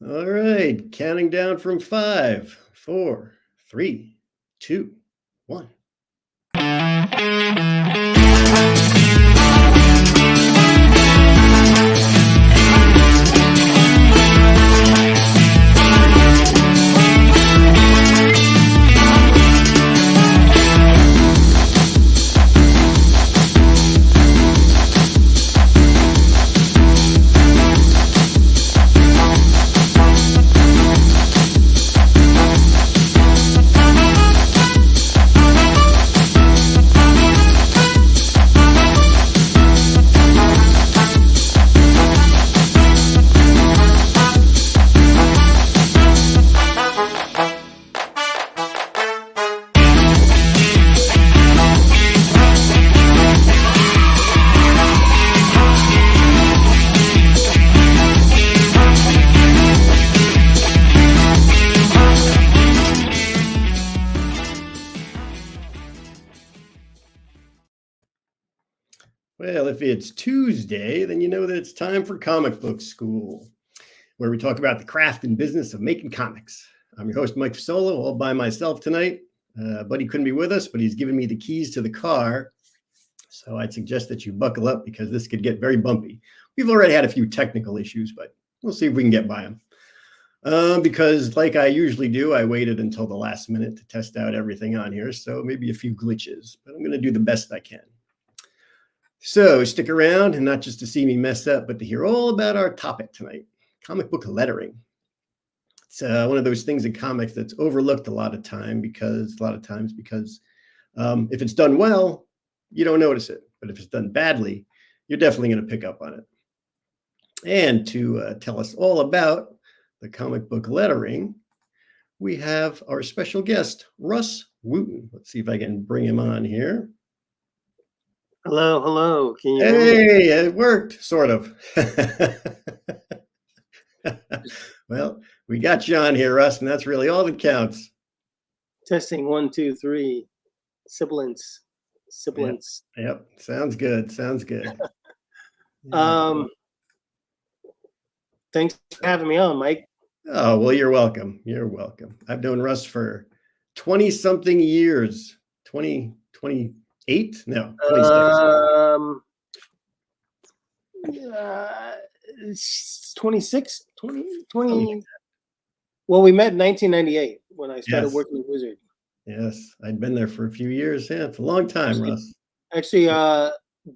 All right, counting down from 5, 4, 3, 2, 1. Well, if it's Tuesday, then you know that it's time for Comic Book School, where we talk about the craft and business of making comics. I'm your host, Mike Fasolo, all by myself tonight. Buddy couldn't be with us, but he's given me the keys to the car. So I'd suggest that you buckle up because this could get very bumpy. We've already had a few technical issues, but we'll see if we can get by them. Because like I usually do, I waited until the last minute to test out everything on here. So maybe a few glitches, but I'm going to do the best I can. So stick around, and not just to see me mess up, but to hear all about our topic tonight, comic book lettering. It's one of those things in comics that's overlooked a lot of times because if it's done well, you don't notice it. But if it's done badly, you're definitely going to pick up on it. And to tell us all about the comic book lettering, we have our special guest, Rus Wooton. Let's see if I can bring him on here. Hello. Can you Hey, it worked, sort of. Well, we got you on here, Russ, and that's really all that counts. Testing 1, 2, 3. Sibilance. Yep. Sounds good. Thanks for having me on, Mike. Oh, well, you're welcome. I've known Russ for 20-something years. 28? No, 26. 26? 20. Well, we met in 1998 when I started working at Wizard. Yes, I'd been there for a few years. Yeah, it's a long time, Russ. Actually,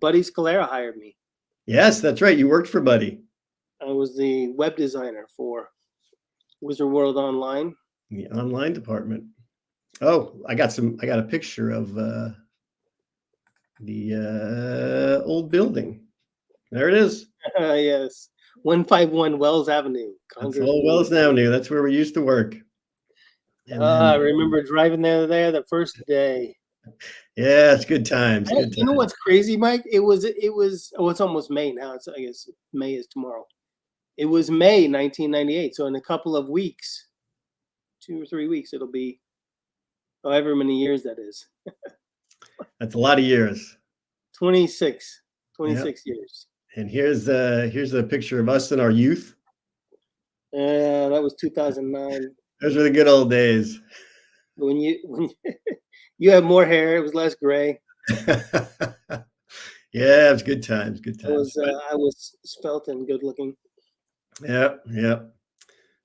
Buddy Scalera hired me. Yes, that's right. You worked for Buddy. I was the web designer for Wizard World Online. The online department. Oh, I got a picture of the old building. There it is. Yes. 151 Wells Avenue. That's all Wells Avenue. That's where we used to work. I remember driving there the first day. Yeah, it's good times. You know what's crazy, Mike? It was it's almost May now. I guess May is tomorrow. It was May 1998. So in a couple of weeks, 2 or 3 weeks, it'll be however many years that is. That's a lot of years. 26 years. And here's a picture of us in our youth. That was 2009. Those were the good old days. When you had more hair, it was less gray. Yeah, it was good times. I was svelte and good looking. Yep.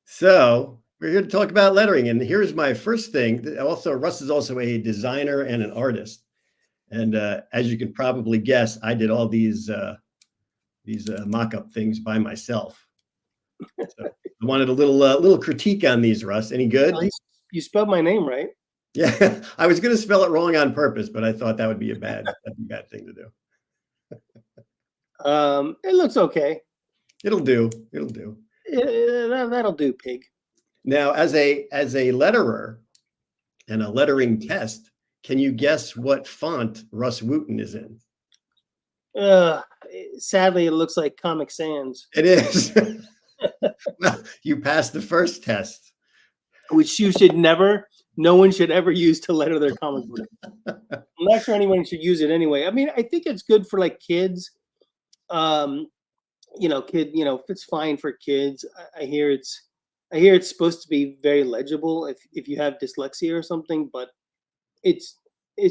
So we're here to talk about lettering, and here's my first thing. Also, Russ is also a designer and an artist, and as you can probably guess, I did all these mock-up things by myself. So I wanted a little critique on these, Russ. Any good? You spelled my name right. Yeah, I was going to spell it wrong on purpose, but I thought that would be a bad thing to do. It looks okay. It'll do. That'll do, pig. Now, as a letterer and a lettering test, can you guess what font Rus Wooton is in? Sadly, it looks like Comic Sans. It is. Well, you passed the first test. Which no one should eif use to letter their comic book. I'm not sure anyone should use it anyway. I mean, I think it's good for like kids. It's fine for kids. I hear it's I hear it's supposed to be very legible if you have dyslexia or something, but it's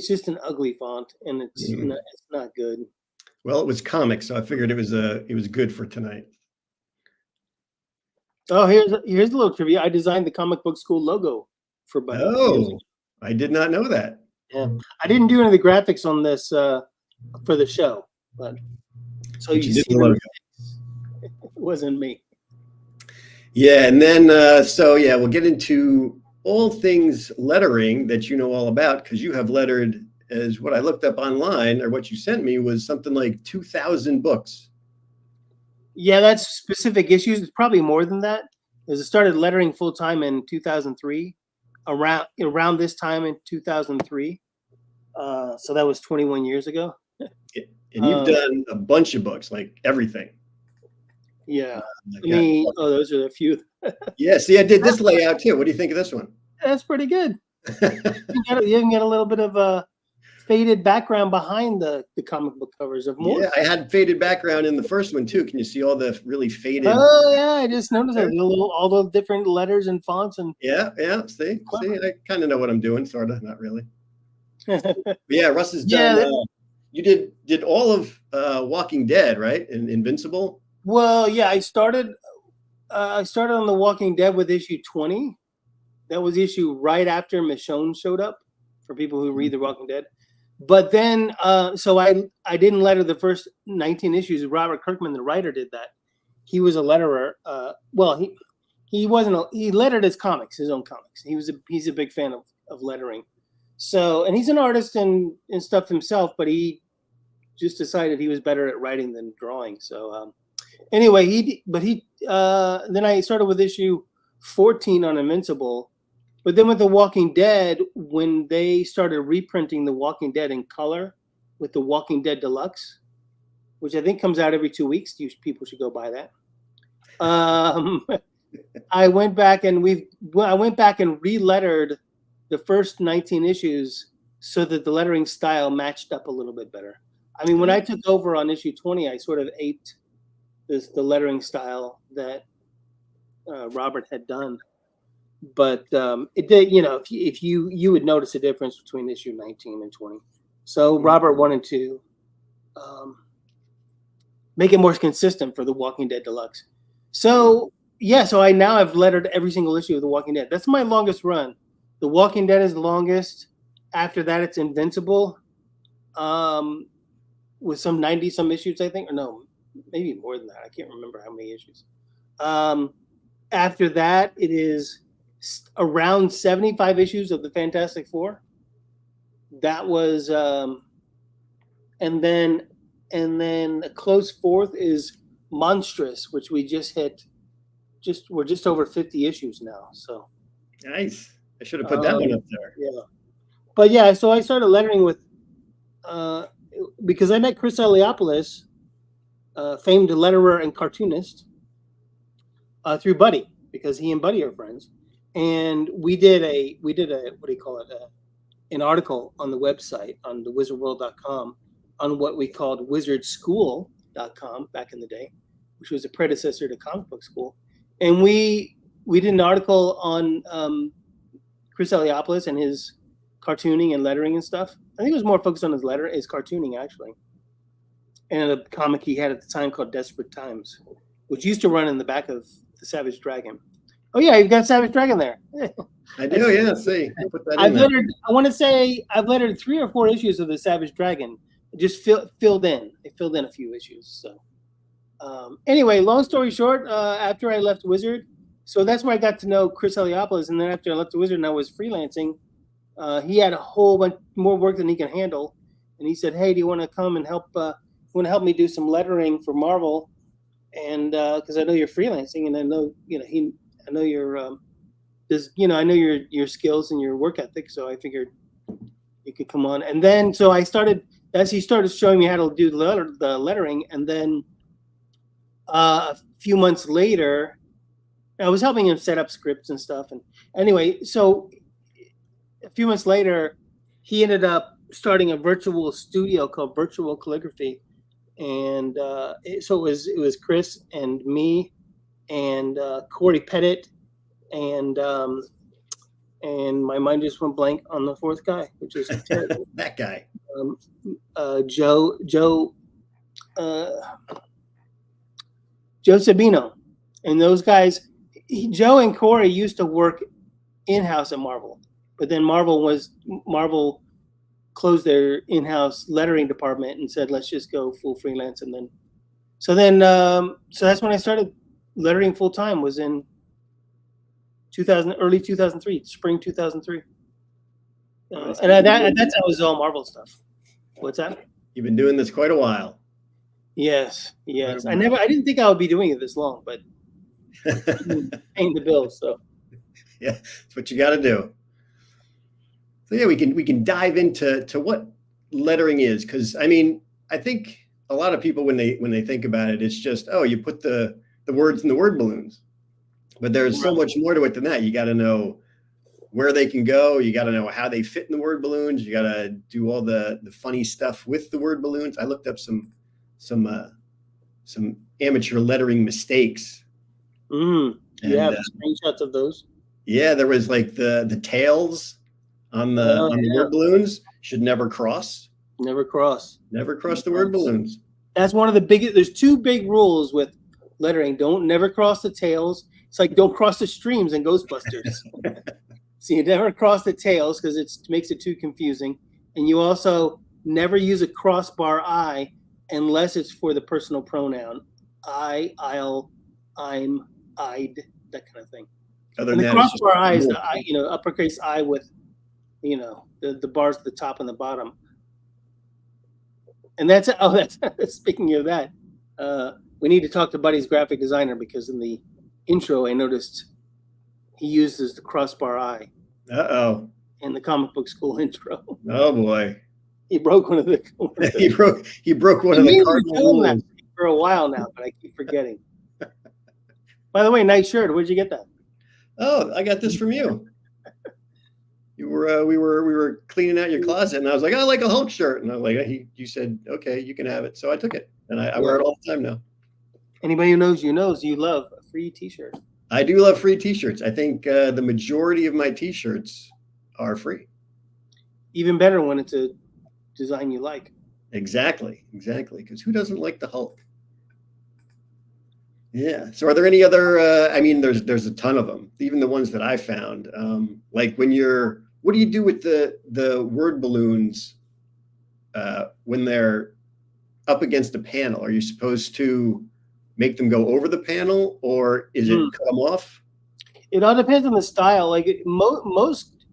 just an ugly font, and it's not good. Well, it was comics, so I figured it was good for tonight. Oh, here's a little trivia. I designed the comic book school logo for Buddy. Oh, I did not know that. Yeah, I didn't do any of the graphics on this for the show, but so But you did see, the logo. it wasn't me. Yeah, and then so yeah, we'll get into all things lettering that you know all about, because you have lettered, as what I looked up online or what you sent me was something like 2,000 books. Yeah, that's specific issues. It's probably more than that. Because I started lettering full time in 2003, around this time in 2003. So that was 21 years ago. And you've done a bunch of books, like everything. Yeah. Like Those are a few. yeah, see, I did this layout too. What do you think of this one? That's pretty good. You can get a little bit of a faded background behind the comic book covers of more. Yeah, I had faded background in the first one too. Can you see all the really faded? Oh yeah, I just noticed that all the different letters and fonts and yeah. See, I kind of know what I'm doing, sort of, not really. But yeah, Russ has done. You did all of Walking Dead, right? And Invincible. Well, yeah, I started on The Walking Dead with issue 20. That was issue right after Michonne showed up, for people who read The Walking Dead. But then, so I didn't letter the first 19 issues. Robert Kirkman, the writer, did that. He was a letterer. Well, he wasn't. He lettered his comics, his own comics. He's a big fan of lettering. So, and he's an artist and stuff himself, but he just decided he was better at writing than drawing. So, anyway, then I started with issue 14 on Invincible. But then with The Walking Dead, when they started reprinting The Walking Dead in color with The Walking Dead Deluxe, which I think comes out every 2 weeks, people should go buy that. I went back and re-lettered the first 19 issues so that the lettering style matched up a little bit better. I mean, when I took over on issue 20, I sort of aped the lettering style that Robert had done. But it did, if you would notice a difference between issue 19 and 20. So Robert wanted to make it more consistent for The Walking Dead Deluxe. So yeah, so I've lettered every single issue of The Walking Dead. That's my longest run. The Walking Dead is the longest. After that, it's Invincible, with some 90-some issues, I think, or no, maybe more than that. I can't remember how many issues. After that, it is around 75 issues of the Fantastic Four. That was, and then a close fourth is Monstrous, which we just hit. We're just over 50 issues now. So nice. I should have put that one up there. Yeah, but yeah, so I started lettering with, because I met Chris Eliopoulos, famed letterer and cartoonist, through Buddy, because he and Buddy are friends. And we did a what do you call it, an article on the website on thewizardworld.com on what we called wizardschool.com back in the day, which was a predecessor to Comic Book School. And we did an article on Chris Eliopoulos and his cartooning and lettering and stuff. I think it was more focused on his cartooning actually, and a comic he had at the time called Desperate Times, which used to run in the back of the Savage Dragon. Oh yeah, you've got Savage Dragon there. I do, yeah. See, put that I want to say I've lettered 3 or 4 issues of the Savage Dragon. Just filled in. It filled in a few issues. So anyway, long story short, after I left Wizard, so that's where I got to know Chris Eliopoulos, and then after I left the Wizard and I was freelancing, he had a whole bunch more work than he can handle, and he said, "Hey, do you want to come and help? Me do some lettering for Marvel?" And because I know you're freelancing, and I know I know your I know your skills and your work ethic, so I figured you could come on. And then so I started, as he started showing me how to do the lettering, and then a few months later, I was helping him set up scripts and stuff. And anyway, so a few months later, he ended up starting a virtual studio called Virtual Calligraphy, and so it was Chris and me and Corey Pettit and my mind just went blank on the fourth guy, which is terrible. That guy. Joe Sabino, and those guys. Joe and Corey used to work in-house at Marvel, but then Marvel closed their in-house lettering department and said, let's just go full freelance. And then so that's when I started lettering full time, was in early 2003, spring 2003. And at that time it was all Marvel stuff. What's that? You've been doing this quite a while. Yes. I didn't think I would be doing it this long, but paying the bills. So yeah, that's what you got to do. So yeah, we can dive into what lettering is, because I mean, I think a lot of people when they think about it, it's just, oh, you put the words in the word balloons, but there's so much more to it than that. You got to know where they can go. You got to know how they fit in the word balloons. You got to do all the funny stuff with the word balloons. I looked up some amateur lettering mistakes. You have screenshots of those? Yeah, there was like the tails on the word balloons should never cross. Never cross the word balloons. That's one of the biggest. There's two big rules with lettering. Never cross the tails. It's like don't cross the streams in Ghostbusters. So you never cross the tails because it makes it too confusing. And you also never use a crossbar I unless it's for the personal pronoun. I, I'll, I'm, I'd, that kind of thing. And the crossbar I is the I, uppercase I with, the bars at the top and the bottom. And that's speaking of that, we need to talk to Buddy's graphic designer, because in the intro I noticed he uses the crossbar I. In the comic book school intro. Oh boy. He broke one of the. he broke one of the cardinal rules for a while now, but I keep forgetting. By the way, nice shirt. Where'd you get that? Oh, I got this from you. We were cleaning out your closet, and I was like, I like a Hulk shirt, and I was like, you said okay, you can have it, so I took it, and I wear it all the time now. Anybody who knows you knows you love a free T-shirt. I do love free T-shirts. I think the majority of my T-shirts are free. Even better when it's a design you like. Exactly. Because who doesn't like the Hulk? Yeah. So are there any other, there's a ton of them, even the ones that I found. Like what do you do with the word balloons when they're up against a panel? Are you supposed to make them go over the panel, or is it cut them off? It all depends on the style. Like most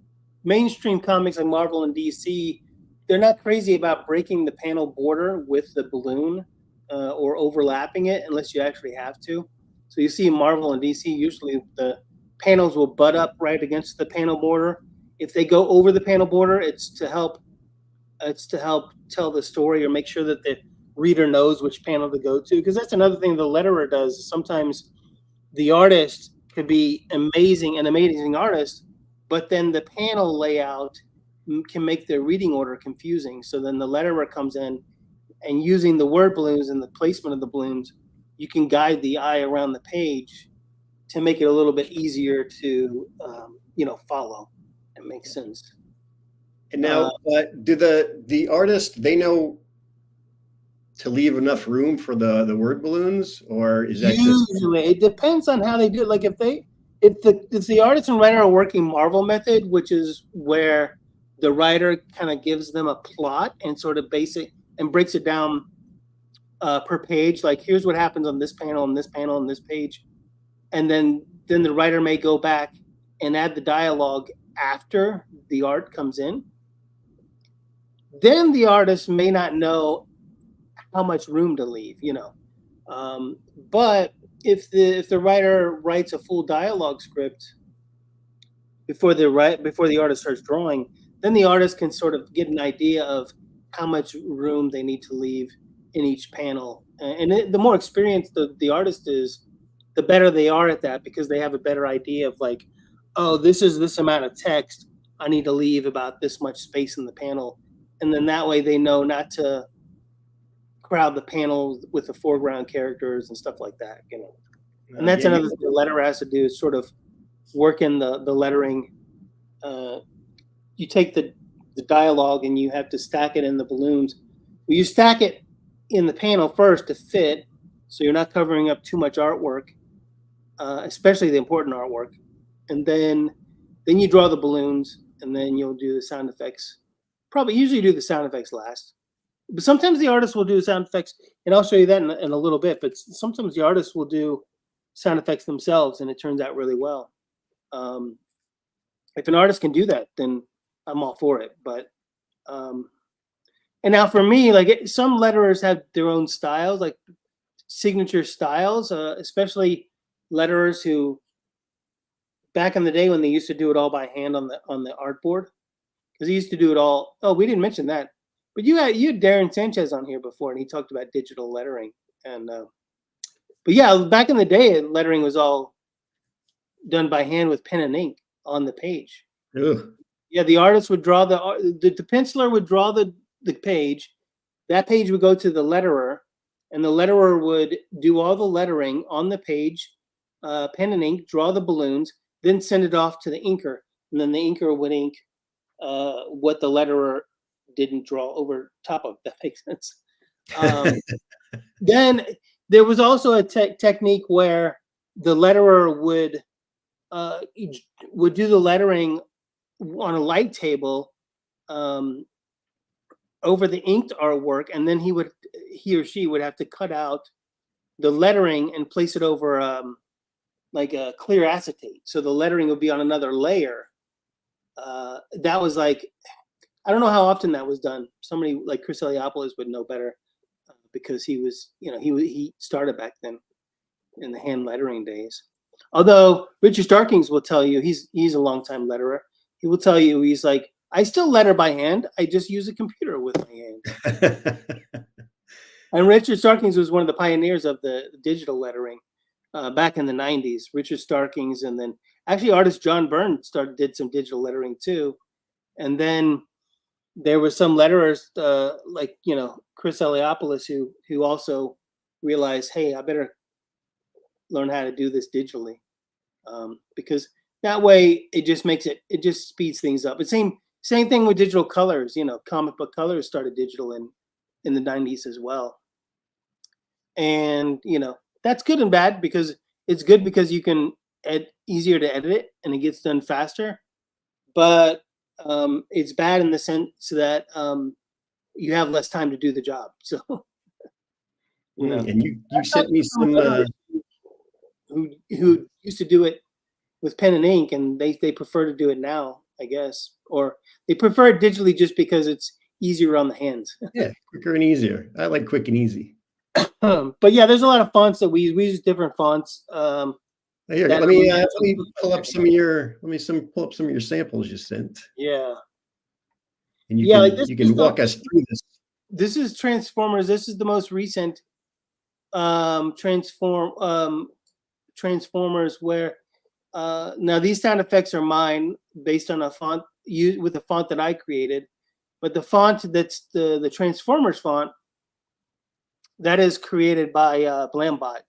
mainstream comics like Marvel and DC, they're not crazy about breaking the panel border with the balloon or overlapping it unless you actually have to. So you see Marvel and DC, usually the panels will butt up right against the panel border. If they go over the panel border, it's to help tell the story or make sure that the reader knows which panel to go to. Because that's another thing the letterer does. Sometimes the artist could be an amazing artist, but then the panel layout can make the reading order confusing. So then the letterer comes in, and using the word balloons and the placement of the balloons, you can guide the eye around the page to make it a little bit easier to follow. It makes sense. And now, do the artist, they know to leave enough room for the word balloons, or is that usually it depends on how they do it? Like if the artist and writer are working Marvel method, which is where the writer kind of gives them a plot and sort of basic and breaks it down per page. Like here's what happens on this panel, and this panel, and this page, and then the writer may go back and add the dialogue after the art comes in. Then the artist may not know how much room to leave, but if the writer writes a full dialogue script before the artist starts drawing, then the artist can sort of get an idea of how much room they need to leave in each panel. And the more experienced the artist is, the better they are at that, because they have a better idea of like, oh, this is this amount of text, I need to leave about this much space in the panel. And then that way they know not to crowd the panel with the foreground characters and stuff like that, And that's another thing the letterer has to do, is sort of work in the lettering. You take the dialogue and you have to stack it in the balloons. Well, you stack it in the panel first to fit, so you're not covering up too much artwork, especially the important artwork. And then you draw the balloons, and then you'll do the sound effects. Probably usually do the sound effects last, but sometimes the artist will do the sound effects, and I'll show you that in a little bit. But sometimes the artists will do sound effects themselves, and it turns out really well. If an artist can do that, then I'm all for it. But and now for me, like some letterers have their own styles, like signature styles, especially letterers who back in the day when they used to do it all by hand on the artboard, because he used to do it all. Oh, we didn't mention that, but you had Darren Sanchez on here before, and he talked about digital lettering. And but yeah, back in the day, lettering was all done by hand with pen and ink on the page. Ugh. Yeah, the artist would draw the penciler would draw the page. That page would go to the letterer, and the letterer would do all the lettering on the page, pen and ink, draw the balloons, then send it off to the inker, and then the inker would ink what the letterer didn't draw over top of. That makes sense. Then there was also a technique where the letterer would do the lettering on a light table over the inked artwork, and then he or she would have to cut out the lettering and place it over like a clear acetate, so the lettering would be on another layer. That was like, I don't know how often that was done. Somebody like Chris Eliopoulos would know better, because he was, he started back then in the hand lettering days. Although Richard Starkings will tell you, he's a longtime letterer. He will tell you, he's like, I still letter by hand. I just use a computer with my hand. And Richard Starkings was one of the pioneers of the digital lettering back in the 90s. Richard Starkings, and then actually artist John Byrne did some digital lettering too. And then there were some letterers like Chris Eliopoulos who also realized, hey, I better learn how to do this digitally, because that way it just speeds things up. The same thing with digital colors. Comic book colors started digital in the 90s as well. And that's good and bad, because it's good because you can easier to edit it and it gets done faster. But it's bad in the sense that you have less time to do the job. So and you sent me some who used to do it with pen and ink, and they prefer to do it now, I guess, or they prefer it digitally just because it's easier on the hands. Yeah, quicker and easier. I like quick and easy. But yeah, there's a lot of fonts that we use different fonts. Here, let me pull up some of your samples you sent. Yeah. And you can walk us through this. This is Transformers. This is the most recent Transformers, where now these sound effects are mine based on a font with a font that I created, but the font that's the Transformers font, that is created by Blambot,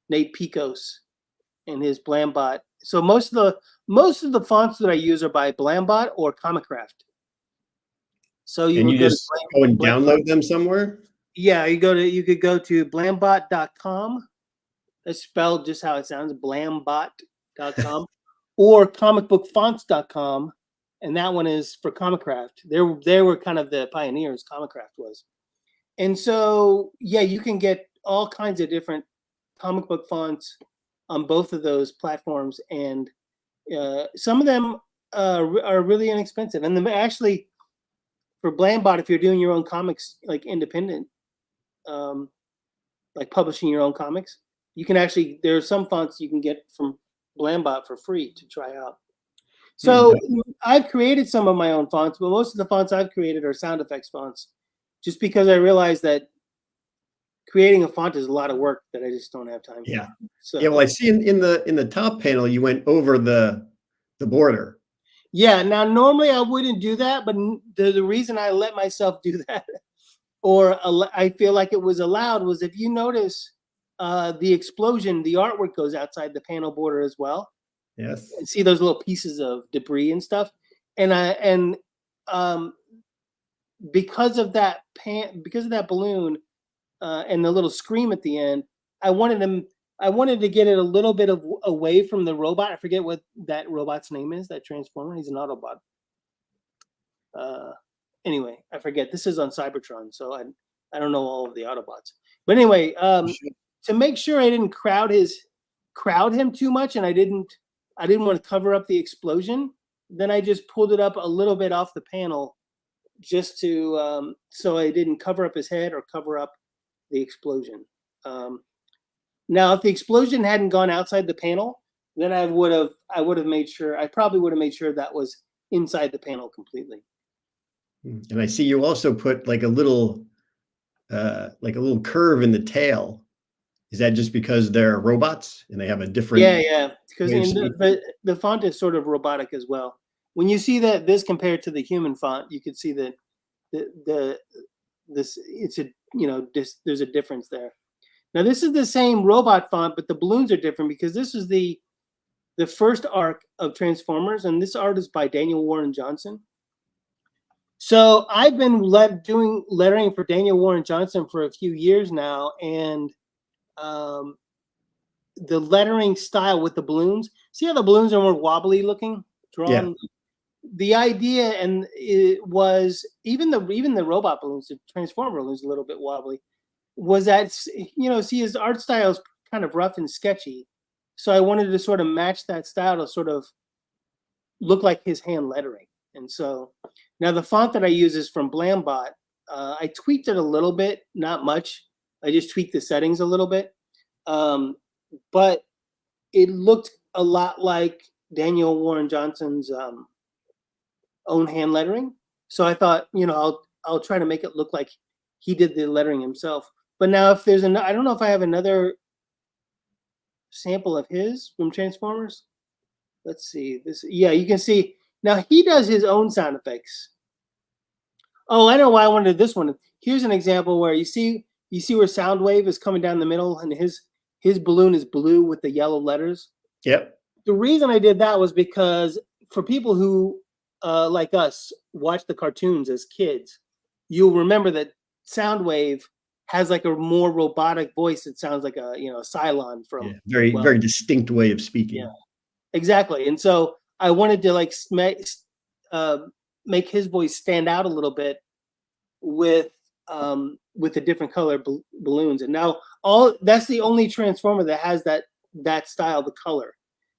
Nate Picos, and his Blambot. So most of the fonts that I use are by Blambot or Comicraft. So you just go and download them somewhere. Yeah, you could go to blambot.com. That's spelled just how it sounds, blambot.com, or comicbookfonts.com, and that one is for Comicraft. They were kind of the pioneers, Comicraft was. And so, yeah, you can get all kinds of different comic book fonts on both of those platforms, and some of them are really inexpensive. And then actually, for Blambot, if you're doing your own comics, like independent, like publishing your own comics, you can actually, there are some fonts you can get from Blambot for free to try out. So I've created some of my own fonts, but most of the fonts I've created are sound effects fonts, just because I realized that creating a font is a lot of work that I just don't have time for. So, yeah, well, I see in the top panel you went over the border. Yeah, now normally I wouldn't do that, but the reason I let myself do that, or I feel like it was allowed, was if you notice the explosion, the artwork goes outside the panel border as well. Yes. and see those little pieces of debris and stuff. And um, because of that because of that balloon and the little scream at the end, I wanted to get it a little bit away from the robot. I forget what that robot's name is. That transformer. He's an Autobot. Uh, anyway, I forget. This is on Cybertron, so I don't know all of the Autobots. But anyway, to make sure I didn't crowd him too much, and I didn't want to cover up the explosion, then I just pulled it up a little bit off the panel, just to so I didn't cover up his head or cover up the explosion. Now, if the explosion hadn't gone outside the panel, then I would have made sure. I probably would have made sure that was inside the panel completely. And I see you also put like a little curve in the tail. Is that just because they're robots and they have a different? Yeah, because the font is sort of robotic as well. When you see that this compared to the human font, you could see that there's a difference there. Now this is the same robot font, but the balloons are different because this is the first arc of Transformers, and this art is by Daniel Warren Johnson. So I've been doing lettering for Daniel Warren Johnson for a few years now, and the lettering style with the balloons. See how the balloons are more wobbly looking, drawn. Yeah. The idea, and it was even the robot balloons, the Transformer balloons, a little bit wobbly. Was that see his art style is kind of rough and sketchy, so I wanted to sort of match that style to sort of look like his hand lettering. And so now the font that I use is from Blambot. I tweaked it a little bit, not much. I just tweaked the settings a little bit. But it looked a lot like Daniel Warren Johnson's own hand lettering. So I thought, I'll try to make it look like he did the lettering himself. But now if there's I don't know if I have another sample of his from Transformers. Let's see this. Yeah, you can see now he does his own sound effects. Oh, I know why I wanted this one. Here's an example where you see where Soundwave is coming down the middle, and his balloon is blue with the yellow letters. Yep. The reason I did that was because for people who, like us, watch the cartoons as kids, you'll remember that Soundwave has like a more robotic voice. It sounds like a Cylon from very distinct way of speaking. Yeah, exactly. And so I wanted to like make his voice stand out a little bit with the different color balloons. And now that's the only Transformer that has that style, the color.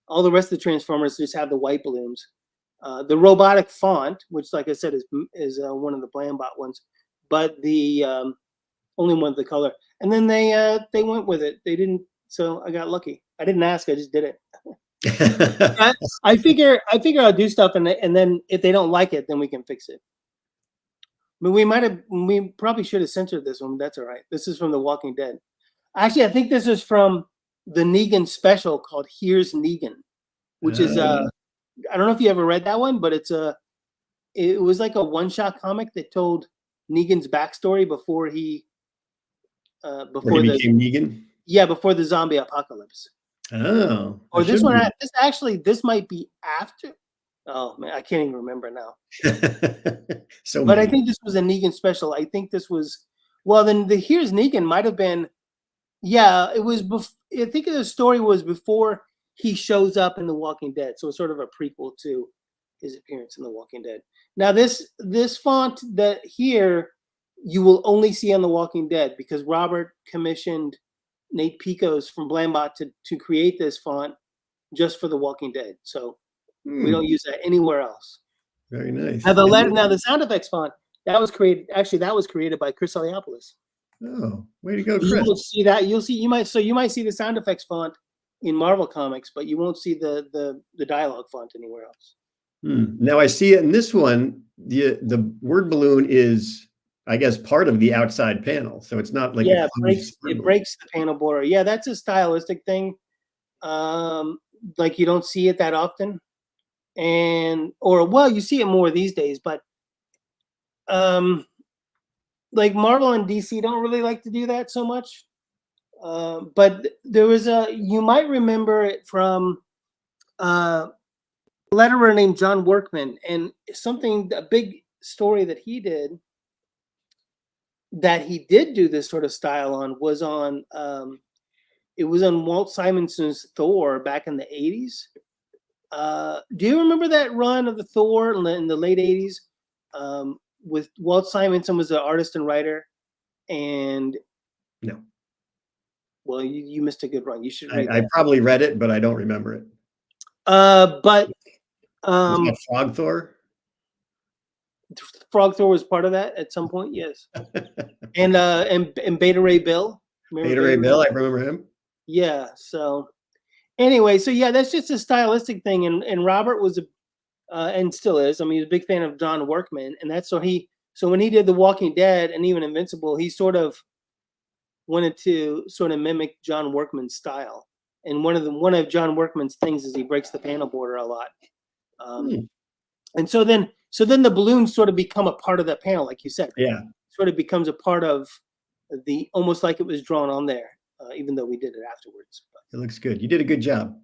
All the rest of the Transformers just have the white balloons. The robotic font, which, like I said, is one of the Blambot ones, but the only one with the color. And then they went with it. They didn't. So I got lucky. I didn't ask. I just did it. I figure I'll do stuff, and then if they don't like it, then we can fix it. I mean, we probably should have censored this one, but that's all right. This is from The Walking Dead. Actually, I think this is from the Negan special called Here's Negan, which is I don't know if you ever read that one, but it was like a one-shot comic that told Negan's backstory before he became Negan. Yeah, before the zombie apocalypse. Oh. Or this one. This might be after. Oh man, I can't even remember now. But I think this was a Negan special. I think this was. Well, then the Here's Negan might have been. Yeah, it was. I think the story was before he shows up in The Walking Dead, so it's sort of a prequel to his appearance in The Walking Dead. Now, this font that here you will only see on The Walking Dead because Robert commissioned Nate Picos from Blambot to create this font just for The Walking Dead. So we don't use that anywhere else. Very nice. Now the sound effects font that was created by Chris Eliopoulos. Oh, way to go, Chris! You will see that. You might see the sound effects font in Marvel Comics, but you won't see the dialogue font anywhere else. Now I see it in this one. The word balloon is, I guess, part of the outside panel, so it's not like it breaks the panel border. Yeah, that's a stylistic thing. Like you don't see it that often, you see it more these days, but like Marvel and DC don't really like to do that so much. But there was you might remember it from letterer named John Workman, and a big story that he did do this sort of style on was on it was on Walt Simonson's Thor back in the 80s. Do you remember that run of the Thor in the late 80s? With Walt Simonson was the artist and writer, and No. well, you missed a good run. You should read I that. probably read it, but I don't remember it. But Was that Frog Thor? Frog Thor was part of that at some point, yes. and Beta Ray Bill. Beta Ray Bill, I remember him. Yeah. So anyway, so yeah, that's just a stylistic thing, and Robert was and still is. I mean, he's a big fan of John Workman, and that's so when he did The Walking Dead and even Invincible, he sort of wanted to sort of mimic John Workman's style. And one of John Workman's things is he breaks the panel border a lot. And so then the balloons sort of become a part of that panel, like you said. Yeah. Sort of becomes a part of the, almost like it was drawn on there, even though we did it afterwards. But, it looks good. You did a good job.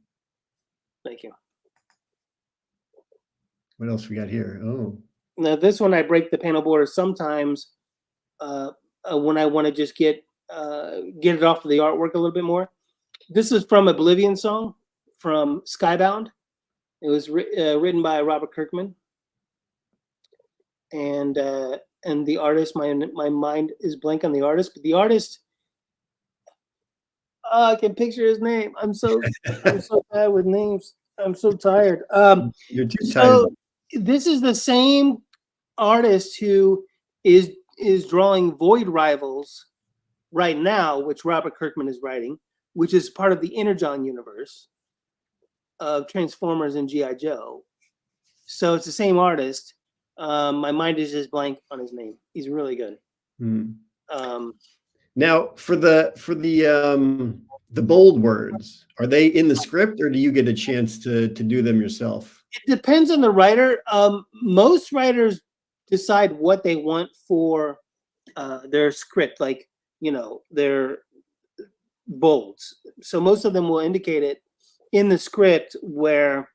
thank you. What else we got here? Oh. Now this one, I break the panel border sometimes when I want to just get it off of the artwork a little bit more. This is from Oblivion Song from Skybound. It was written by Robert Kirkman, and the artist. My mind is blank on the artist, but the artist. I can picture his name. I'm so bad with names. I'm so tired. You're too tired. This is the same artist who is drawing Void Rivals right now, which Robert Kirkman is writing, which is part of the Energon universe of Transformers and G.I. Joe. So it's the same artist. My mind is just blank on his name. He's really good. Now, for the bold words, are they in the script, or do you get a chance to do them yourself? It depends on the writer. Most writers decide what they want for their script, like, their bolds. So most of them will indicate it in the script where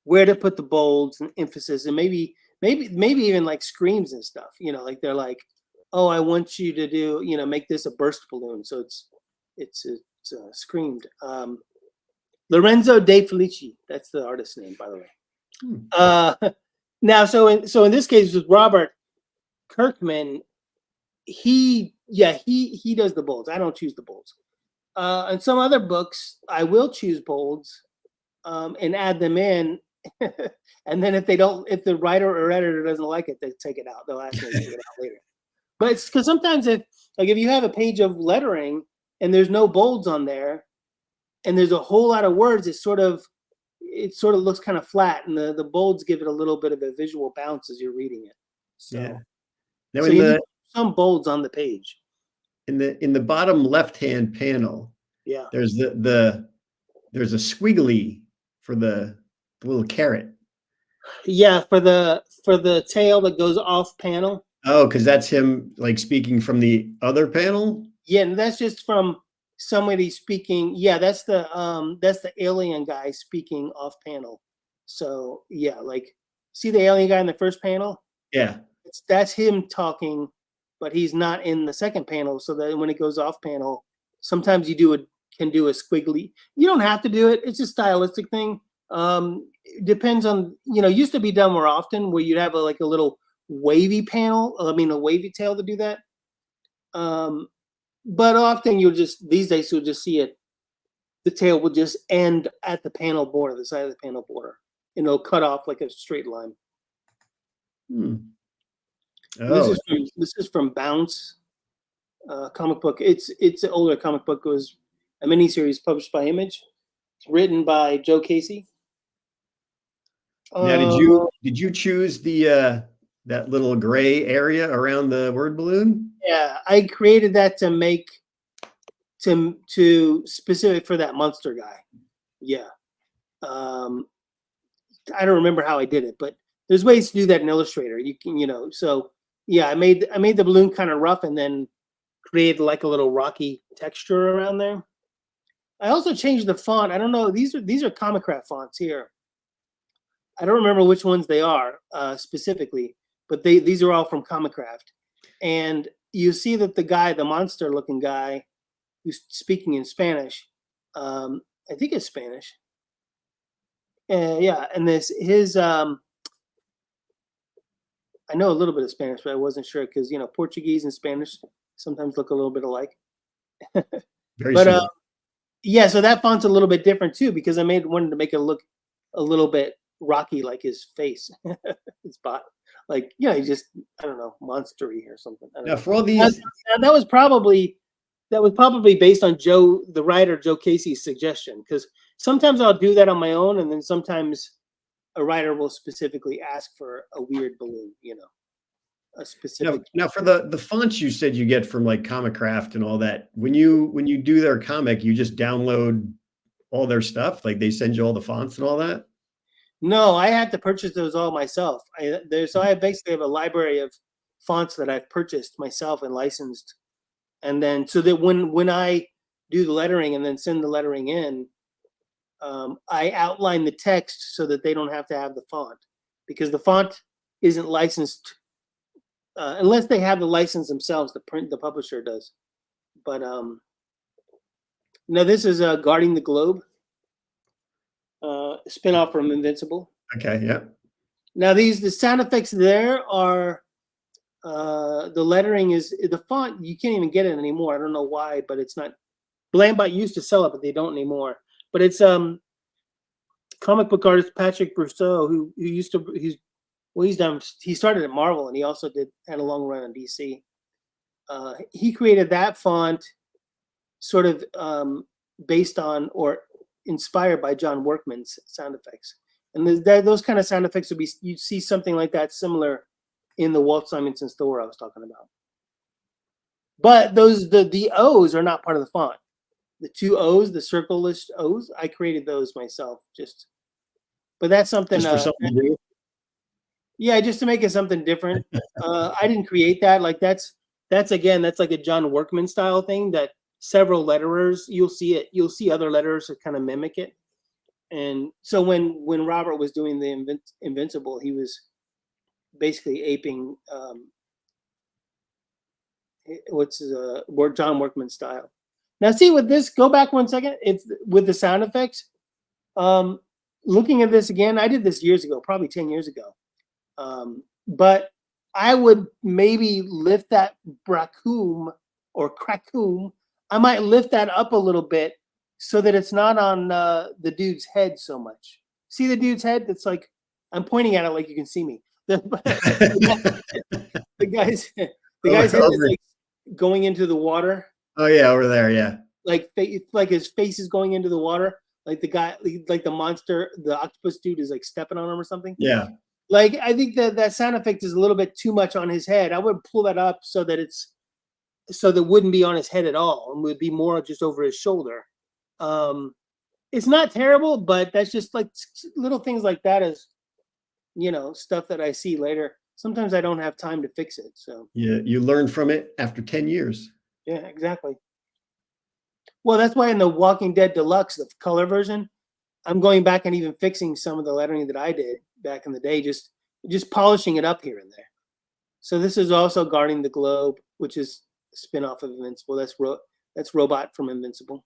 to put the bolds and emphasis, and maybe even like screams and stuff. Like they're like, oh, I want you to do, make this a burst balloon, so it's screamed. Lorenzo De Felici, that's the artist's name, by the way. Now, so in this case with Robert Kirkman, he does the bolds. I don't choose the bolds. In some other books, I will choose bolds and add them in, and then if the writer or editor doesn't like it, they take it out. They'll ask me to take it out later. But it's because sometimes if you have a page of lettering and there's no bolds on there, and there's a whole lot of words, it sort of looks kind of flat, and the bolds give it a little bit of a visual bounce as you're reading it. So, yeah. Now, so you need some bolds on the page. In the bottom left-hand panel, yeah, there's there's a squiggly for the little carrot. Yeah, for the tail that goes off panel. Oh, because that's him like speaking from the other panel. Yeah, and that's just from somebody speaking. Yeah, that's the alien guy speaking off panel. So yeah, like, see the alien guy in the first panel? Yeah, that's him talking, but he's not in the second panel. So that when it goes off panel, sometimes you can do a squiggly. You don't have to do it. It's a stylistic thing. It depends on, used to be done more often where you'd have a little wavy panel. I mean, a wavy tail to do that. But often these days you'll just see it. The tail will just end at the panel border, the side of the panel border, and it'll cut off like a straight line. Oh. This is from Bounce comic book. It's an older comic book. It was a miniseries published by Image. It's written by Joe Casey. Now, did you choose the that little gray area around the word balloon? Yeah, I created that to make to specific for that monster guy. Yeah. I don't remember how I did it, but there's ways to do that in Illustrator. You can, so yeah, I made the balloon kind of rough and then created like a little rocky texture around there. I also changed the font. I don't know. These are Comicraft fonts here. I don't remember which ones they are specifically, but these are all from Comicraft. And you see that the guy, the monster-looking guy, who's speaking in Spanish, I think it's Spanish. Yeah, and his I know a little bit of Spanish, but I wasn't sure because Portuguese and Spanish sometimes look a little bit alike. Very But similar. yeah, so that font's a little bit different too because I wanted to make it look a little bit rocky, like his face, his body, like he just I don't know, monstery or something. I don't Now, know. for all these, That was probably based on the writer Joe Casey's suggestion because sometimes I'll do that on my own, and then sometimes a writer will specifically ask for a weird balloon, a specific. now for the fonts you said you get from like Comicraft and all that, when you do their comic, you just download all their stuff, like they send you all the fonts and all that. No, I had to purchase those all myself. So I basically have a library of fonts that I've purchased myself and licensed, and then so that when I do the lettering and then send the lettering in, I outline the text so that they don't have to have the font because the font isn't licensed unless they have the license themselves. The publisher does, but now this is Guarding the Globe, spinoff from Invincible. Okay, yeah. Now the sound effects there are the lettering is the font. You can't even get it anymore. I don't know why, but it's not. Blambot used to sell it, but they don't anymore. But it's comic book artist Patrick Brousseau who used to he started at Marvel and he also had a long run on DC. He created that font sort of based on or inspired by John Workman's sound effects. And those kind of sound effects you see something like that similar in the Walt Simonson store I was talking about. But the O's are not part of the font. The two O's, the circle-less O's, I created those myself. But that's something. Just for something to do. Yeah, just to make it something different. I didn't create that. Like that's like a John Workman style thing that several letterers you'll see it. You'll see other letterers that kind of mimic it. And so when Robert was doing the Invincible, he was basically aping John Workman style. Now see with this, go back 1 second. It's with the sound effects. Looking at this again, I did this years ago, probably 10 years ago. But I would maybe lift that bracoom or crackoom. I might lift that up a little bit so that it's not on the dude's head so much. See the dude's head? It's like I'm pointing at it like you can see me. The guy's head is like going into the water. Oh yeah, over there, yeah. Like his face is going into the water. Like the guy, like the monster, the octopus dude is like stepping on him or something. Yeah. Like I think that sound effect is a little bit too much on his head. I would pull that up so that it wouldn't be on his head at all and would be more just over his shoulder. It's not terrible, but that's just like little things like that is, stuff that I see later. Sometimes I don't have time to fix it. So yeah, you learn from it after 10 years. Yeah, exactly. Well, that's why in the Walking Dead Deluxe, the color version, I'm going back and even fixing some of the lettering that I did back in the day, just polishing it up here and there. So this is also Guarding the Globe, which is a spin-off of Invincible. That's Robot from Invincible.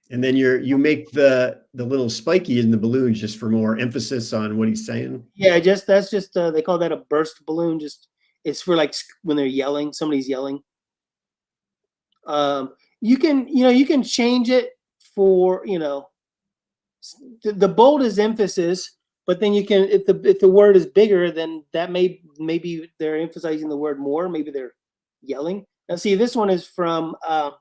And then you make the little spiky in the balloons just for more emphasis on what he's saying. Yeah, that's just they call that a burst balloon. It's for like when they're yelling, somebody's yelling. You can change it for the bold is emphasis, but then you can if the word is bigger, then that maybe they're emphasizing the word more. Maybe they're yelling. Now, see, this one is from a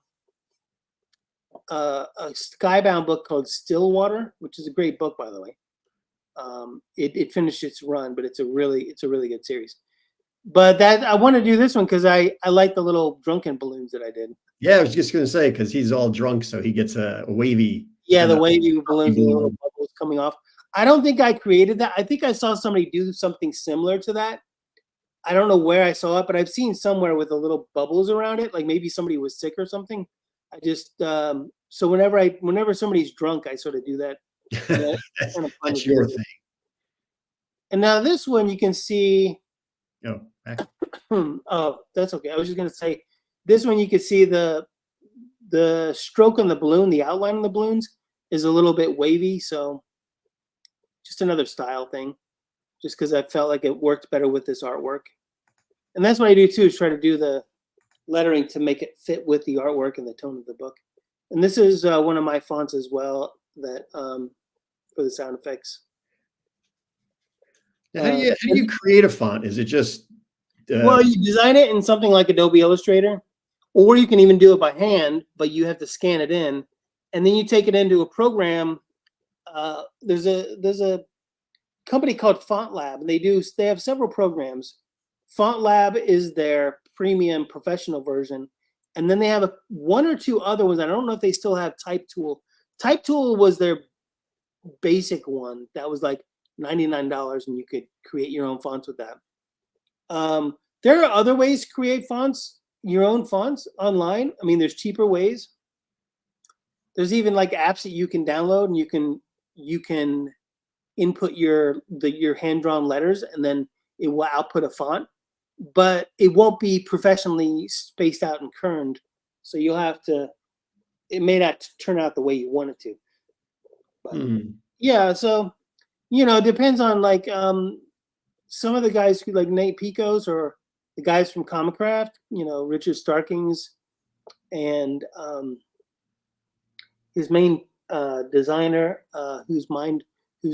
Skybound book called Stillwater, which is a great book, by the way. It finished its run, but it's a really good series. But I want to do this one because I like the little drunken balloons that I did. Yeah, I was just going to say because he's all drunk, so he gets a wavy. Yeah, the wavy balloons with the little bubbles coming off. I don't think I created that. I think I saw somebody do something similar to that. I don't know where I saw it, but I've seen somewhere with the little bubbles around it. Like maybe somebody was sick or something. I just So whenever somebody's drunk, I sort of do that. Yeah, it's kind of fun That's to do. your thing. And now this one you can see. Oh, back. Oh, that's okay. I was just gonna say, this one you can see the stroke on the balloon, the outline of the balloons is a little bit wavy. So just another style thing, just because I felt like it worked better with this artwork. And that's what I do too, is try to do the lettering to make it fit with the artwork and the tone of the book. And this is one of my fonts as well, that for the sound effects. How do you create a font? Is it just well, you design it in something like Adobe Illustrator, or you can even do it by hand, but you have to scan it in, and then you take it into a program. There's a company called Font Lab, and they have several programs. Font Lab is their premium professional version, and then they have one or two other ones. I don't know if they still have Type Tool. Type Tool was their basic one that was like $99, and you could create your own fonts with that. There are other ways to create fonts, your own fonts online. I mean, there's cheaper ways. There's even like apps that you can download, and you can input your hand-drawn letters, and then it will output a font, but it won't be professionally spaced out and kerned. So you'll have to, it may not turn out the way you want it to. But yeah, so it depends on like some of the guys who like Nate Picos or the guys from Comicraft, Richard Starkings, and his main designer, whose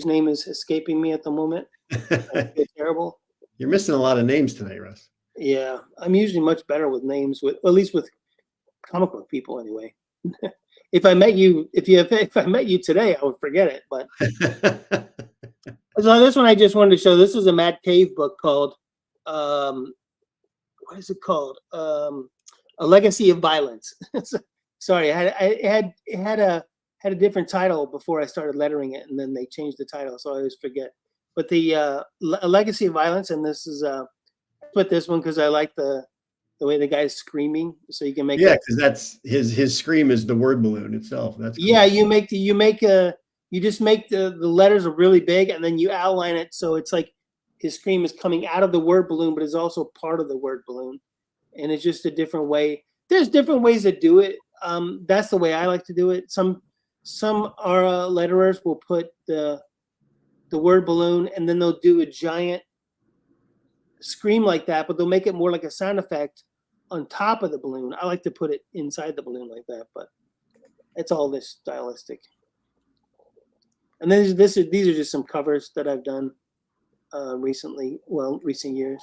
name is escaping me at the moment. It's terrible. You're missing a lot of names today, Russ. Yeah, I'm usually much better with names, at least with comic book people anyway. If I met you today, I would forget it. But so this one I just wanted to show. This is a Matt Cave book called what is it called? A Legacy of Violence. Sorry, it had a different title before I started lettering it, and then they changed the title, so I always forget. But the A Legacy of Violence, and this is I put this one because I like the way the guy's screaming, so you can make because that's his scream is the word balloon itself. That's cool. Yeah, you just make the letters are really big, and then you outline it so it's like his scream is coming out of the word balloon, but it's also part of the word balloon, and it's just a different way. There's different ways to do it. That's the way I like to do it. Some letterers will put the word balloon, and then they'll do a giant scream like that, but they'll make it more like a sound effect on top of the balloon. I like to put it inside the balloon like that, but it's all this stylistic. And then these are just some covers that I've done recent years.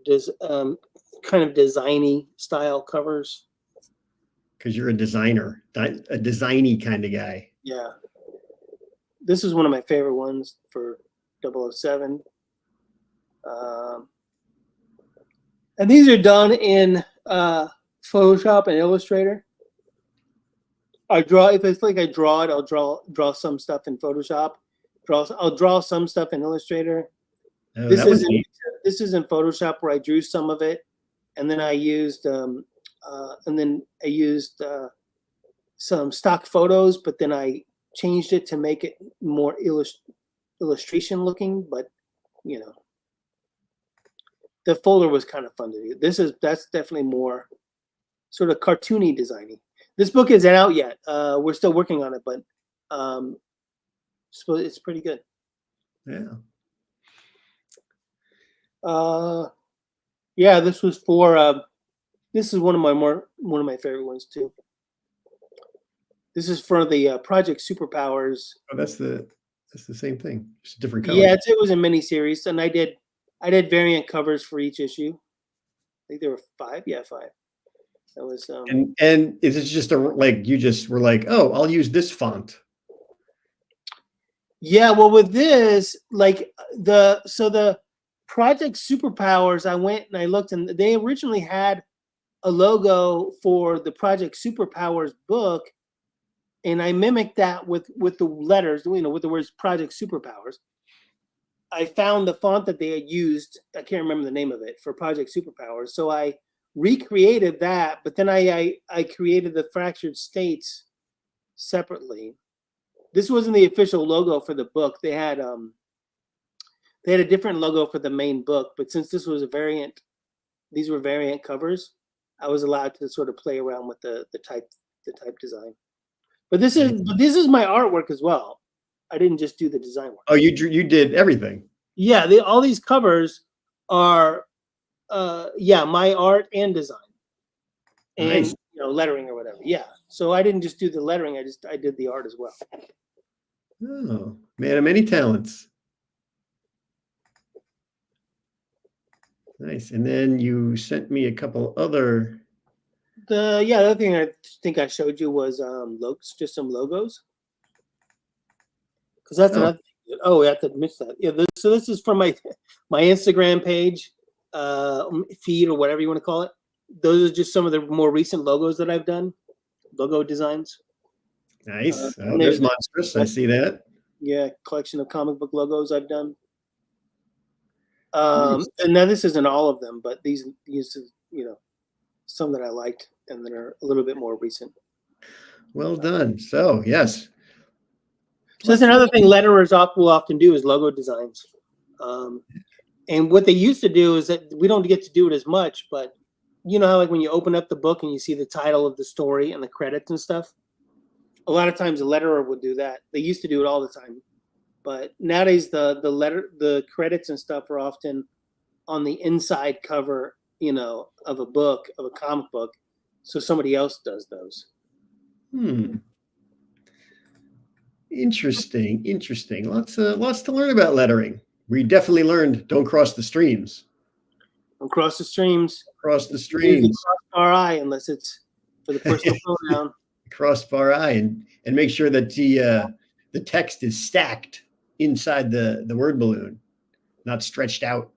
Just kind of designy style covers. Because you're a designer, a designy kind of guy. Yeah. This is one of my favorite ones for 007. And these are done in Photoshop and Illustrator. If it's like I draw it, I'll draw some stuff in Photoshop. I'll draw some stuff in Illustrator. Oh, This is in Photoshop where I drew some of it, and then I used some stock photos, but then I changed it to make it more illustration looking. But the folder was kind of fun to do. That's definitely more sort of cartoony designy. This book isn't out yet. We're still working on it, but so it's pretty good. Yeah. Yeah, this was for this is one of my favorite ones too. This is for the Project Superpowers. Oh, that's the same thing, just a different color. Yeah, it was a mini series, and I did variant covers for each issue. I think there were 5. Yeah, 5. That was and is it just you just were like, oh, I'll use this font? Yeah, well, with this, the Project Superpowers, I went and I looked, and they originally had a logo for the Project Superpowers book, and I mimicked that with the letters, with the words Project Superpowers. I found the font that they had used. I can't remember the name of it for Project Superpowers, so I recreated that, but then I created the fractured states separately. This wasn't the official logo for the book. They had a different logo for the main book, but since this was a variant, these were variant covers, I was allowed to sort of play around with the type design. But this is my artwork as well. I didn't just do the design work. Oh, you did everything. Yeah, all these covers are my art and design. And Nice. lettering or whatever. Yeah. So I didn't just do the lettering, I did the art as well. Oh, man of many talents. Nice. And then you sent me a couple other. The other thing I think I showed you was just some logos. Because that's another thing. Oh, we have to admit that. Yeah, so this is from my Instagram page, feed, or whatever you want to call it. Those are just some of the more recent logos that I've done, logo designs. Nice. There's Monstrous. I see that. Yeah, collection of comic book logos I've done. Nice. And now this isn't all of them, but these some that I liked and that are a little bit more recent. Well done. So yes. So that's another thing letterers will often do is logo designs. And what they used to do is that we don't get to do it as much, but you know how like when you open up the book and you see the title of the story and the credits and stuff, a lot of times a letterer would do that. They used to do it all the time, but nowadays the credits and stuff are often on the inside cover, of a book, of a comic book, so somebody else does those. Interesting. Lots to learn about lettering. We definitely learned don't cross the streams. Don't cross the streams. Cross the streams. Cross RI unless it's for the personal pronoun. Crossbar I and make sure that the text is stacked inside the word balloon, not stretched out.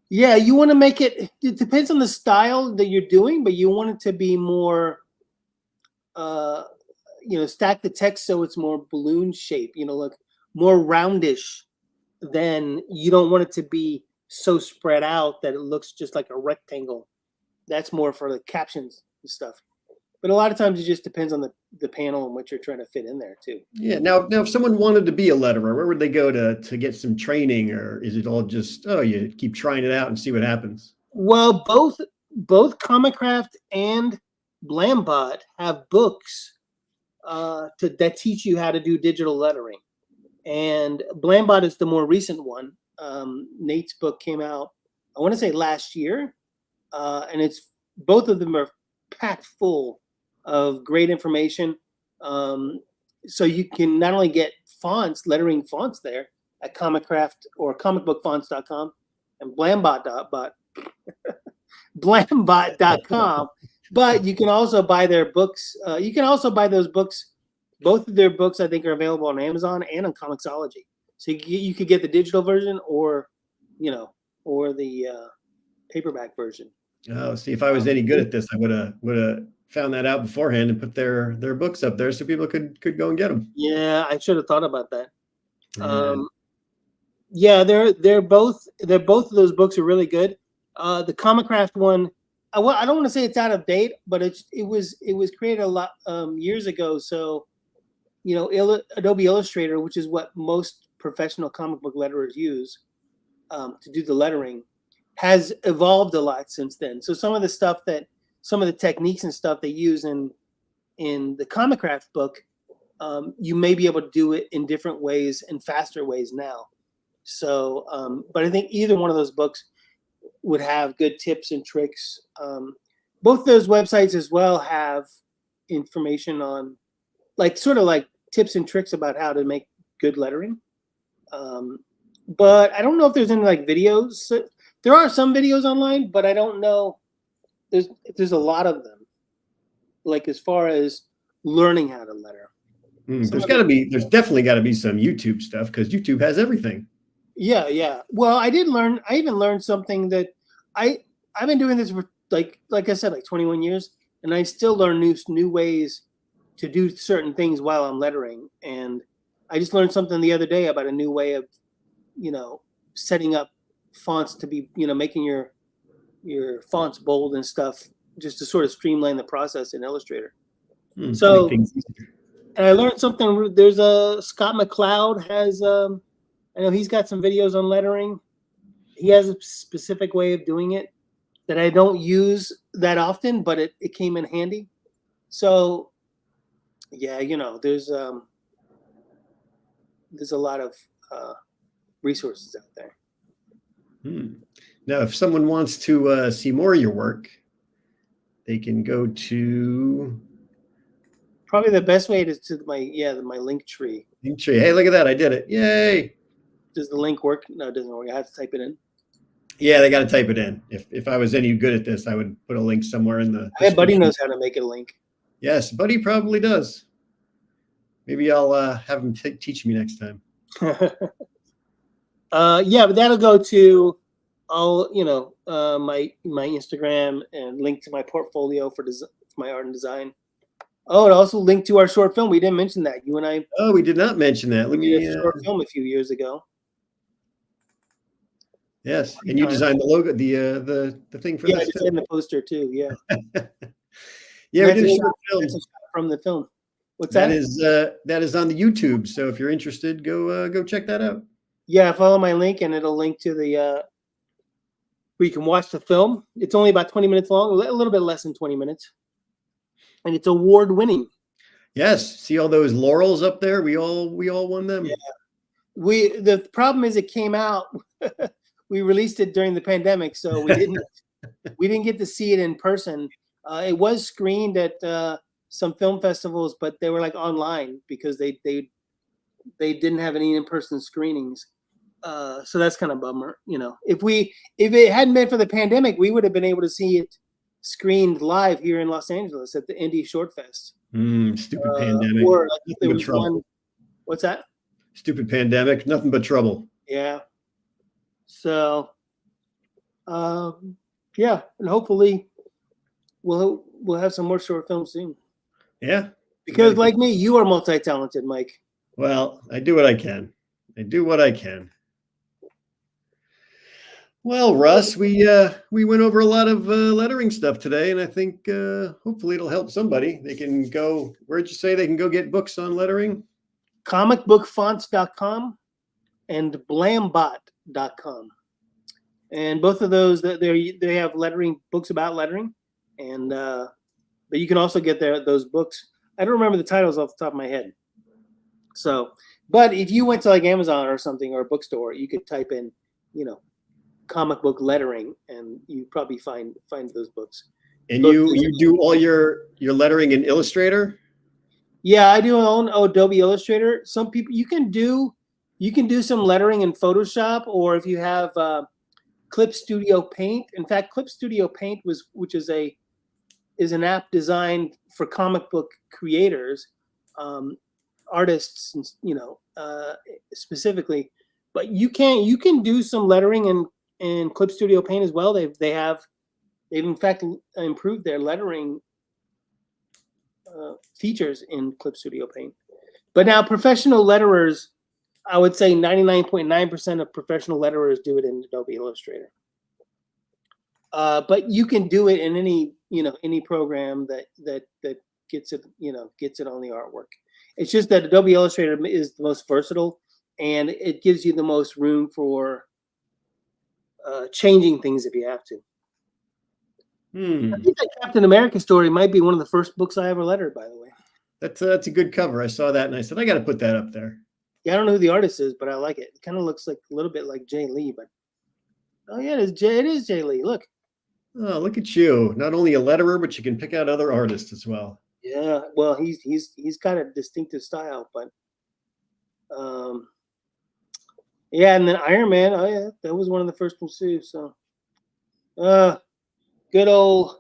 Yeah, you want to make it depends on the style that you're doing, but you want it to be more stack the text so it's more balloon shape, look more roundish. Then you don't want it to be so spread out that it looks just like a rectangle. That's more for the captions and stuff. But a lot of times it just depends on the panel and what you're trying to fit in there too. Yeah. Now if someone wanted to be a letterer, where would they go to get some training, or is it all just you keep trying it out and see what happens? Well, both Comicraft and Blambot have books that teach you how to do digital lettering, and Blambot is the more recent one. Nate's book came out, I want to say last year, and it's both of them are packed full of great information. So you can not only get lettering fonts there at Comicraft or comicbookfonts.com and Blambot.com, but you can also buy their books. You can also buy those books. Both of their books, I think, are available on Amazon and on Comixology. So you could get the digital version or the paperback version. Oh, see, if I was any good at this, I would have found that out beforehand and put their books up there so people could go and get them. Yeah, I should have thought about that. Yeah. They're both of those books are really good. The Comicraft one, I don't want to say it's out of date, but it was created a lot years ago. So, Adobe Illustrator, which is what most professional comic book letterers use to do the lettering, has evolved a lot since then. So some of the techniques and stuff they use in the Comicraft book, you may be able to do it in different ways and faster ways now. So, but I think either one of those books would have good tips and tricks. Both those websites as well have information on sort of like tips and tricks about how to make good lettering. But I don't know if there's any videos. There are some videos online, but I don't know if there's a lot of them, as far as learning how to letter. There's definitely got to be some YouTube stuff because YouTube has everything. Yeah. Well, I even learned something that I've been doing this for like I said, 21 years, and I still learn new ways to do certain things while I'm lettering. And I just learned something the other day about a new way of, setting up fonts to be, making your your fonts bold and stuff, just to sort of streamline the process in Illustrator. Make So, things easier. and I learned something. There's a Scott McCloud has, I know he's got some videos on lettering. He has a specific way of doing it that I don't use that often, but it came in handy. So, yeah, there's a lot of resources out there. Now, if someone wants to see more of your work, they can go to. Probably the best way is to my LinkTree. LinkTree. Hey, look at that! I did it! Yay! Does the link work? No, it doesn't work. I have to type it in. Yeah, they got to type it in. If I was any good at this, I would put a link somewhere in the. I bet Buddy knows how to make it a link. Yes, Buddy probably does. Maybe I'll have him teach me next time. Yeah, but that'll go to all my Instagram and link to my portfolio for my art and design. Oh, and also link to our short film. We didn't mention that. You and I. Oh, we did not mention that. Let me. A short film a few years ago. Yes, and you designed the logo, the thing for this. Yeah, I designed the poster too. Yeah. Yeah, we did a short film from the film. What's that? That is on the YouTube. So if you're interested, go check that out. Yeah, follow my link, and it'll link to the where you can watch the film. It's only about 20 minutes long, a little bit less than 20 minutes, and it's award-winning. Yes, see all those laurels up there? We all won them. Yeah. The problem is it came out. We released it during the pandemic, so we didn't get to see it in person. It was screened at some film festivals, but they were like online because they didn't have any in-person screenings. So that's kind of a bummer. If it hadn't been for the pandemic, we would have been able to see it screened live here in Los Angeles at the Indie Short Fest. Stupid pandemic. Or there was one. What's that? Stupid pandemic. Nothing but trouble. Yeah. So, yeah, and hopefully we'll have some more short films soon. Yeah. Because like me, you are multi-talented, Mike. Well, I do what I can. Well, Russ, we went over a lot of lettering stuff today, and I think hopefully it'll help somebody. They can go. Where'd you say they can go get books on lettering? Comicbookfonts.com and blambot.com, and both of those they have lettering books about lettering, and but you can also get those books. I don't remember the titles off the top of my head. So, but if you went to like Amazon or something or a bookstore, you could type in, comic book lettering, and you probably find those books. And you do all your lettering in Illustrator? Yeah, I do own Adobe Illustrator. Some people you can do some lettering in Photoshop, or if you have Clip Studio Paint. In fact, Clip Studio Paint which is an app designed for comic book creators, artists, specifically. But you can do some lettering in Clip Studio Paint as well. They've in fact improved their lettering features in Clip Studio Paint. But now professional letterers, I would say 99.9% of professional letterers do it in Adobe Illustrator. But you can do it in any program that gets it on the artwork. It's just that Adobe Illustrator is the most versatile, and it gives you the most room for changing things if you have to. I think that Captain America story might be one of the first books I ever lettered, by the way. That's a good cover. I saw that and I said, I got to put that up there. Yeah, I don't know who the artist is, but I like it. It kind of looks like a little bit like Jay Lee, but oh yeah, it is Jay Lee. Look. Oh, look at you! Not only a letterer, but you can pick out other artists as well. Yeah, well, he's got a distinctive style, but yeah, and then Iron Man. Oh yeah, that was one of the first ones too. So, good old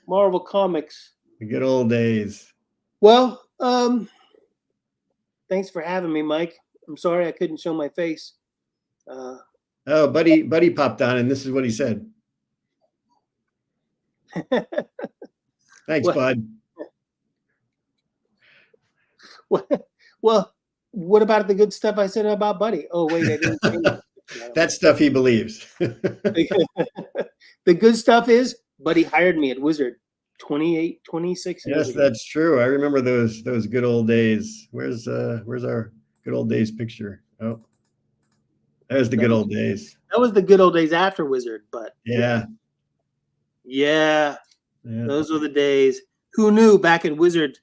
Marvel Comics. The good old days. Well, thanks for having me, Mike. I'm sorry I couldn't show my face. Oh, Buddy popped on, and this is what he said. Thanks, Bud. Well, what about the good stuff I said about Buddy? Oh, wait, I didn't say that. That stuff he believes. The good stuff is, Buddy hired me at Wizard 26 years Yes, ago. that's true. I remember those good old days. Where's our good old days picture? Oh, there's the good old days. That was the good old days after Wizard, but Yeah. Yeah. Those were the days. Who knew back at Wizard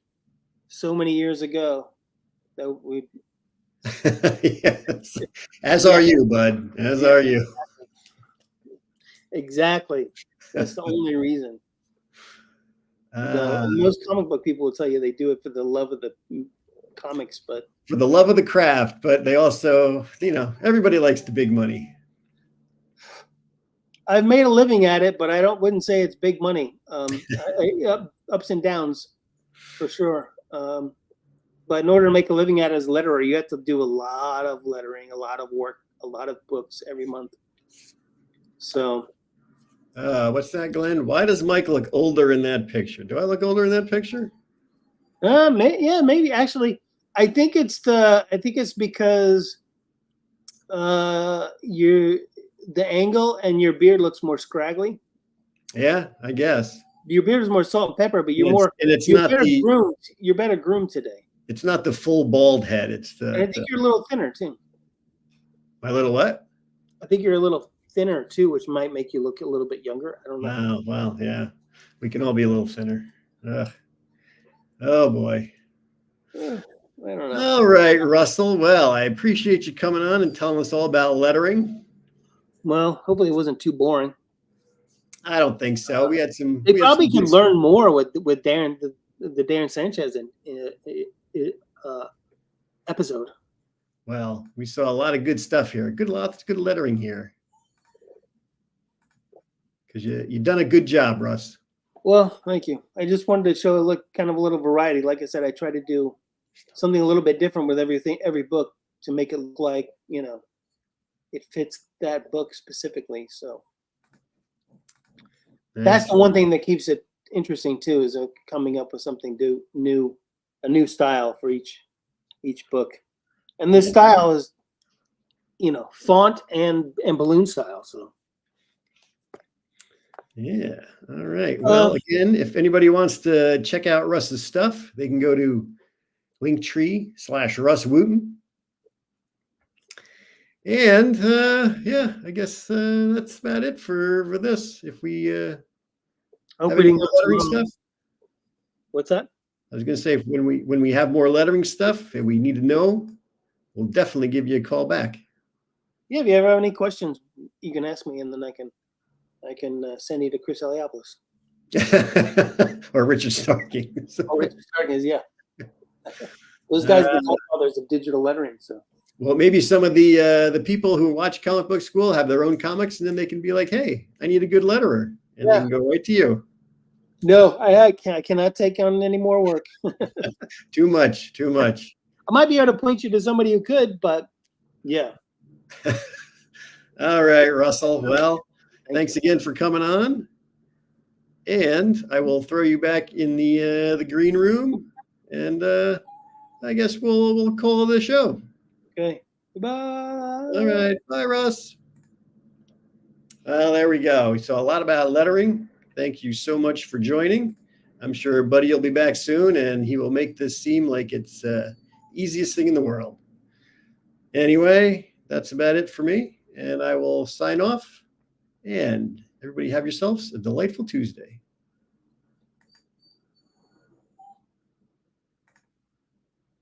so many years ago that we Yes. As are you, bud. As are you. Exactly. That's the only reason. Most comic book people will tell you they do it for the love of the comics, but for the love of the craft, but they also, everybody likes the big money. I've made a living at it, but I wouldn't say it's big money. Ups and downs for sure. But in order to make a living at it as a letterer, you have to do a lot of lettering, a lot of work, a lot of books every month. So what's that, Glenn? Why does Mike look older in that picture? Do I look older in that picture? Yeah, maybe. Actually, I think it's because the angle and your beard looks more scraggly. Yeah, I guess. Your beard is more salt and pepper, but you're you're better groomed today. It's not the full bald head. It's the. And I think you're a little thinner too. My little what? I think you're a little thinner too, which might make you look a little bit younger. I don't know. Wow, well, yeah, we can all be a little thinner. Ugh. Oh boy. I don't know. All right, Russell. Well, I appreciate you coming on and telling us all about lettering. Well, hopefully it wasn't too boring. I don't think so. We had some. They probably can learn more with Darren, the Darren Sanchez episode. Well, we saw a lot of good stuff here. Lots of good lettering here. Because you've done a good job, Russ. Well, thank you. I just wanted to show kind of a little variety. Like I said, I try to do something a little bit different with every book to make it look like, it fits that book specifically. So that's the one thing that keeps it interesting too, is coming up with something new, a new style for each book. And this style is, font and balloon style. So. Yeah. All right. Well, again, if anybody wants to check out Russ's stuff, they can go to LinkTree/Rus Wooton. And I guess that's about it for this. If we have any more lettering stuff. What's that? I was going to say, when we have more lettering stuff and we need to know, we'll definitely give you a call back. Yeah, if you ever have any questions, you can ask me, and then I can send you to Chris Eliopoulos. Or Richard Starking. Oh, Richard Starking is, yeah. Those guys are the fathers of digital lettering. So. Well, maybe some of the people who watch Comic Book School have their own comics, and then they can be like, "Hey, I need a good letterer," and they can go right to you. No, I cannot take on any more work. Too much. I might be able to point you to somebody who could, but yeah. All right, Russell. Well, thanks again for coming on, and I will throw you back in the green room, and I guess we'll call the show. Okay. Bye. All right. Bye, Russ. Well, there we go. We saw a lot about lettering. Thank you so much for joining. I'm sure Buddy will be back soon, and he will make this seem like it's the easiest thing in the world. Anyway, that's about it for me, and I will sign off. And everybody have yourselves a delightful Tuesday.